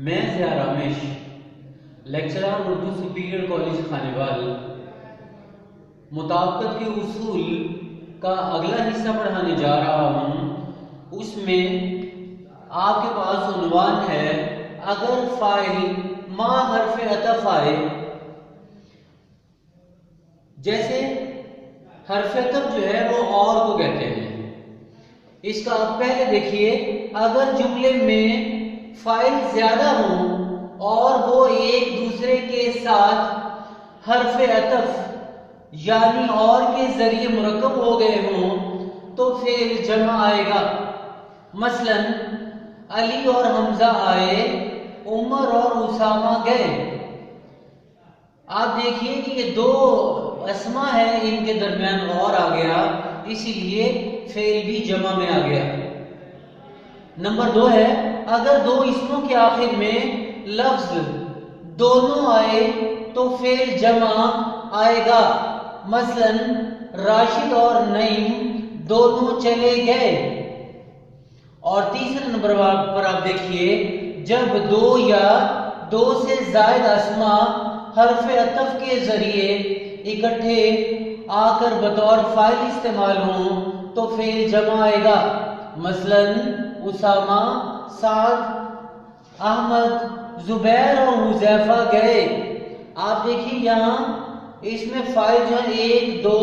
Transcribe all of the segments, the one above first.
میں Zia Ramish lecturer Urdu superior college Khanewal مطابقت کے اصول کا اگلا حصہ پڑھانے جا رہا ہوں۔ اس میں آپ کے پاس عنوان ہے اگر فاعل ما حرف عطف آئے، جیسے حرف عطف جو ہے وہ اور کو کہتے ہیں۔ اس کا آپ پہلے دیکھیے، اگر جملے میں فاعل زیادہ ہوں اور وہ ایک دوسرے کے ساتھ حرف عطف یعنی اور کے ذریعے مرکب ہو گئے ہوں تو فعل جمع آئے گا۔ مثلا علی اور حمزہ آئے، عمر اور اسامہ گئے۔ آپ دیکھیے کہ یہ دو اسما ہے، ان کے درمیان غور آ گیا، اسی لیے فعل بھی جمع میں آ گیا۔ نمبر 2 ہے اگر دو اسموں کے آخر میں لفظ دونوں آئے تو فعل جمع آئے گا۔ مثلا راشد اور نعیم دونوں چلے گئے۔ اور تیسرے نمبر پر آپ دیکھیے، جب دو یا دو سے زائد اسما حرف عطف کے ذریعے اکٹھے آ کر بطور فاعل استعمال ہوں تو فعل جمع آئے گا۔ مثلا اسامہ، سعد، احمد، زبیر اور حذیفہ گئے۔ آپ دیکھیے یہاں اس میں فاعل جو ہے 1 2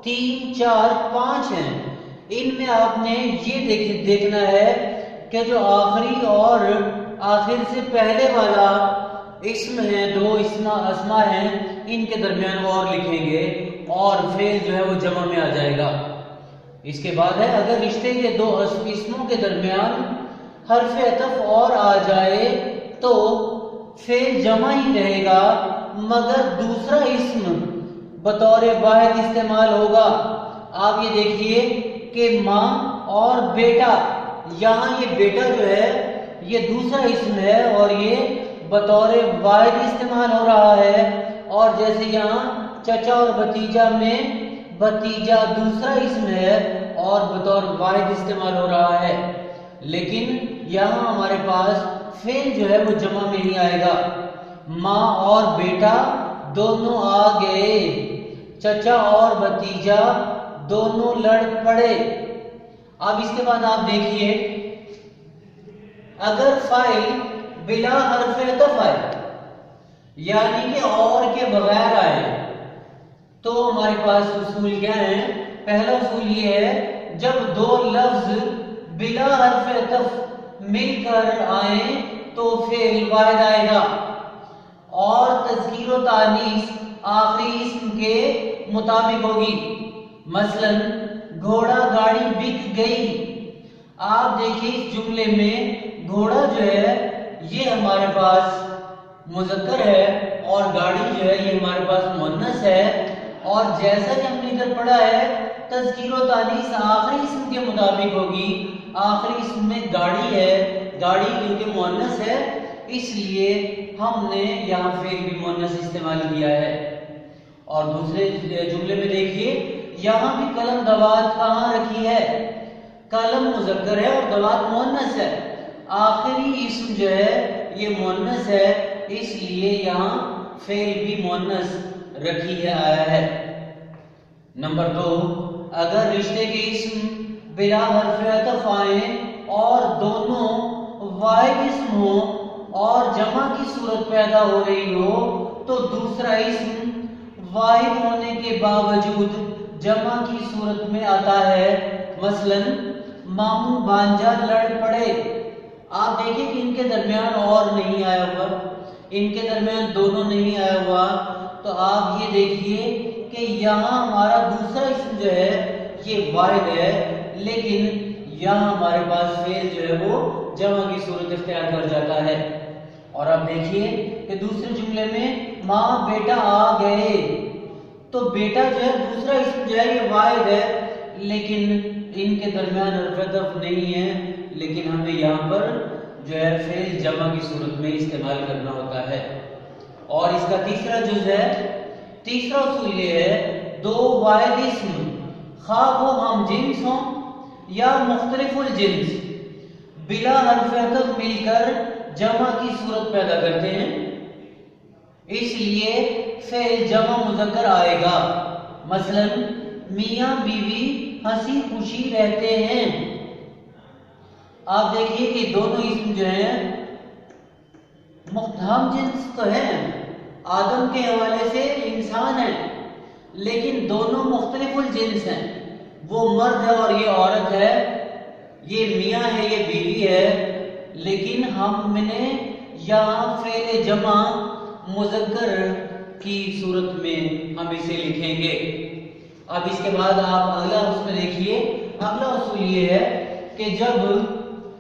3 4 5 ہیں۔ ان میں آپ نے یہ دیکھنا ہے کہ جو آخری اور آخر سے پہلے والا اسم ہے، دو اسما ہیں، ان کے درمیان اور لکھیں گے اور فعل جو ہے وہ جمع میں آ جائے گا۔ اس کے بعد ہے اگر رشتے کے دو اسموں کے درمیان حرف عطف اور آ جائے تو فعل جمع ہی رہے گا مگر دوسرا اسم بطور واحد استعمال ہوگا۔ آپ یہ دیکھیے کہ ماں اور بیٹا، یہاں یہ بیٹا جو ہے یہ دوسرا اسم ہے اور یہ بطور واحد استعمال ہو رہا ہے، اور جیسے یہاں چچا اور بھتیجا میں بھتیجا دوسرا اسم ہے اور بطور واحد استعمال ہو رہا ہے، لیکن یہاں ہمارے پاس فعل جو ہے وہ جمع میں ہی آئے گا۔ ماں اور بیٹا دونوں آ گئے، چچا اور بھتیجا دونوں لڑ پڑے۔ اب اس کے بعد آپ دیکھیے، اگر فاعل بلا حرف عطف آئے یعنی کہ اور کے بغیر آئے تو ہمارے پاس اصول کیا ہے؟ پہلا اصول یہ ہے، جب دو لفظ بلا حرف عطف مل کر آئیں تو فعل واحد آئے گا اور تذکیر و تانیث آخری اسم کے مطابق ہوگی۔ مثلا گھوڑا گاڑی بک گئی۔ آپ دیکھیے اس جملے میں گھوڑا جو ہے یہ ہمارے پاس مذکر ہے اور گاڑی جو ہے یہ ہمارے پاس مؤنث ہے، اور جیسا کہ ہم نے ادھر پڑھا ہے تذکیر و تانیث آخری اسم کے مطابق ہوگی۔ آخری اسم میں گاڑی ہے، گاڑی کیونکہ مؤنث ہے اس لیے ہم نے یہاں فعل بھی مؤنث استعمال کیا ہے۔ اور دوسرے جملے میں دیکھیے، یہاں بھی قلم دوات کہاں رکھی ہے؟ قلم مذکر ہے اور دوات مؤنث ہے، آخری اسم جو ہے یہ مؤنث ہے اس لیے یہاں فعل بھی مؤنث رکھی ہے آیا ہے۔ نمبر 2 اگر رشتے کے اسم بلا حرف عطف آئیں اور دونوں واحد اسم ہوں اور جمع کی صورت پیدا ہو رہی ہو تو دوسرا اسم واحد ہونے کے باوجود جمع کی صورت میں آتا ہے۔ مثلا ماموں بانجا لڑ پڑے۔ آپ دیکھیں کہ ان کے درمیان اور نہیں آیا ہوا، ان کے درمیان دونوں نہیں آیا ہوا، تو آپ یہ دیکھیے کہ یہاں ہمارا دوسرا اسم جو ہے یہ واحد ہے، لیکن یہاں ہمارے پاس فعل جو ہے وہ جمع کی صورت اختیار کر جاتا ہے۔ اور آپ دیکھیے کہ دوسرے جملے میں ماں بیٹا آ گئے، تو بیٹا جو ہے دوسرا اسم جو ہے یہ واحد ہے لیکن ان کے درمیان حرف عطف نہیں ہے، لیکن ہمیں یہاں پر جو ہے فعل جمع کی صورت میں استعمال کرنا ہوتا ہے۔ اور اس کا تیسرا جز ہے، تیسرا اصول یہ ہے، دو واحد اسم خواہ وہ ہم جنس ہوں یا مختلف الجنس بلا حرف عطف مل کر جمع کی صورت پیدا کرتے ہیں، اس لیے فعل جمع مذکر آئے گا۔ مثلا میاں بیوی ہنسی خوشی رہتے ہیں۔ آپ دیکھیے کہ دونوں اسم جو ہیں ہم جنس تو ہیں، آدم کے حوالے سے انسان ہیں، لیکن دونوں مختلف الجنس ہیں۔ وہ مرد ہے اور یہ عورت ہے، یہ میاں ہے یہ بیوی ہے، لیکن ہم نے یہاں فعل جمع مذکر کی صورت میں ہم اسے لکھیں گے۔ اب اس کے بعد آپ اگلا اس میں دیکھیے، اگلا اصول یہ ہے کہ جب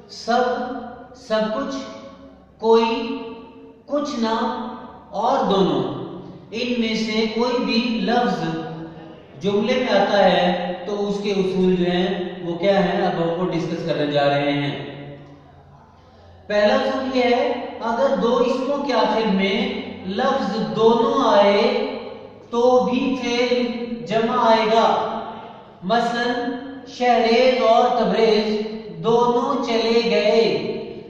سب کچھ، کوئی، کچھ نہ اور دونوں، ان میں سے کوئی بھی لفظ جملے میں آتا ہے تو اس کے اصول جو ہیں وہ کیا ہیں، اب ہم کو ڈسکس کرنے جا رہے ہیں۔ پہلا اصول یہ ہے، اگر دو اسموں کے آخر میں لفظ دونوں آئے تو بھی فعل جمع آئے گا۔ مثلا شہریز اور تبریز دونوں چلے گئے،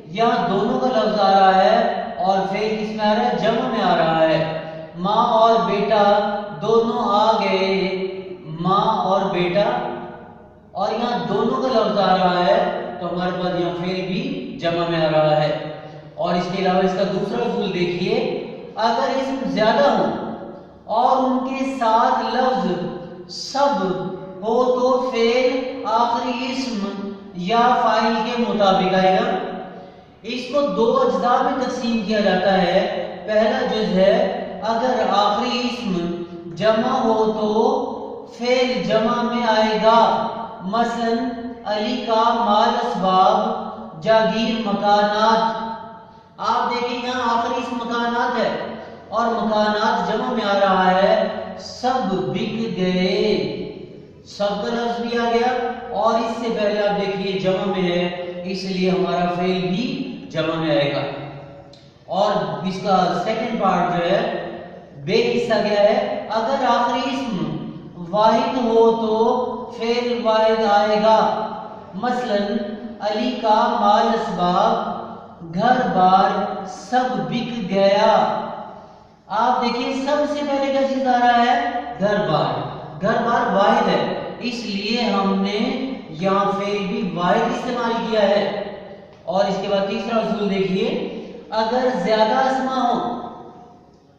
یہاں دونوں کا لفظ آ رہا ہے اور فعل کس میں آ رہا ہے، جمع میں آ رہا ہے۔ ماں اور بیٹا دونوں آ گئے، ماں اور بیٹا، اور یہاں دونوں کا لفظ آ رہا ہے تو ہمارے پاس یہاں فعل بھی جمع میں آ رہا ہے۔ اور اس کے علاوہ اس کا دوسرا اصول دیکھیے، اگر اسم زیادہ ہو اور ان کے ساتھ لفظ سب ہو تو فعل آخری اسم یا فاعل کے مطابق آئے گا۔ اس کو دو اجزاء میں تقسیم کیا جاتا ہے۔ پہلا جز ہے، اگر آخری اسم جمع ہو تو فعل جمع میں آئے گا۔ مثلا علی کا مال اسباب، جاگیر مکانات۔ آپ دیکھیں یہاں آخری اسم مکانات ہے اور مکانات جمع میں آ رہا ہے، سب بک گئے، سب کا لفظ بھی آ گیا اور اس سے پہلے آپ دیکھیے جمع میں ہے، اس لیے ہمارا فعل بھی جمع میں آئے گا۔ اور اس کا سیکنڈ پارٹ جو ہے، بے حصہ کیا ہے، اگر آخری اسم واحد ہو تو فعل واحد آئے گا۔ مثلا علی کا مال اسباب، گھر بار سب بک گیا۔ آپ دیکھیے سب سے پہلے کیا چیز آ رہا ہے، گھر بار۔ گھر بار واحد ہے، اس لیے ہم نے یہاں فعل بھی واحد استعمال کیا ہے۔ اور اس کے بعد تیسرا اصول دیکھیے، اگر زیادہ اسما ہو،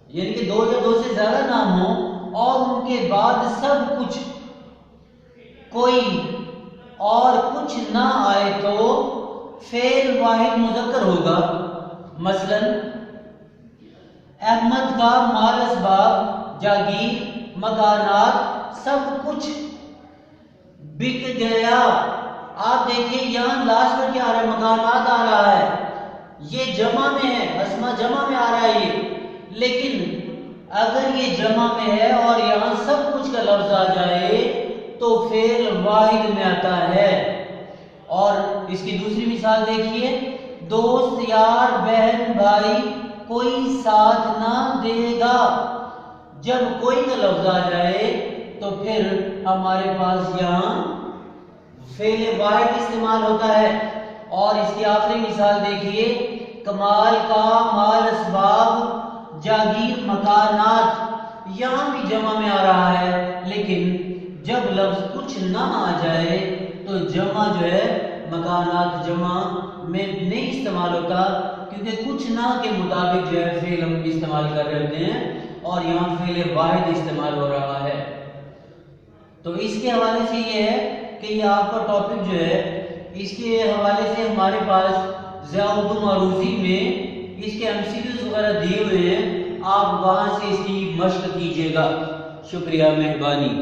یعنی کہ دو یا دو سے زیادہ نام ہو اور ان کے بعد سب کچھ، کوئی اور کچھ نہ آئے تو فعل واحد مذکر ہوگا۔ مثلا احمد کا مال اسباب، جاگیر مکانات سب کچھ بک گیا۔ آپ دیکھیں یہاں لاسٹ میں کیا آ رہا ہے، مکانات آ رہا ہے، یہ جمع میں ہے، اسما جمع میں آ رہا ہے یہ، لیکن اگر یہ جمع میں ہے اور یہاں سب کچھ کا لفظ آ جائے تو فعل واحد میں آتا ہے۔ اور اس کی دوسری مثال دیکھیے، دوست یار بہن بھائی کوئی ساتھ نہ دے گا۔ جب کوئی کا لفظ آ جائے تو پھر ہمارے پاس یہاں فعل واحد استعمال ہوتا ہے۔ اور اس کی آخری مثال دیکھیے، کمال کا مال اسباب، جاگیر مکانات، یہاں بھی جمع میں آ رہا ہے، لیکن جب لفظ کچھ نہ آ جائے تو جمع جو ہے مکانات جمع میں نہیں استعمال ہوتا، کیونکہ کچھ نہ کے مطابق جو ہے فعل ہم استعمال کر رہے ہوتے ہیں اور یہاں فعل واحد استعمال ہو رہا ہے۔ تو اس کے حوالے سے یہ ہے کہ یہ آپ کا ٹاپک جو ہے، اس کے حوالے سے ہمارے پاس ضیاء اردو معروضی میں اس کے MCQs وغیرہ دیے ہوئے ہیں، آپ وہاں سے اس کی مشق کیجیے گا۔ شکریہ، مہربانی۔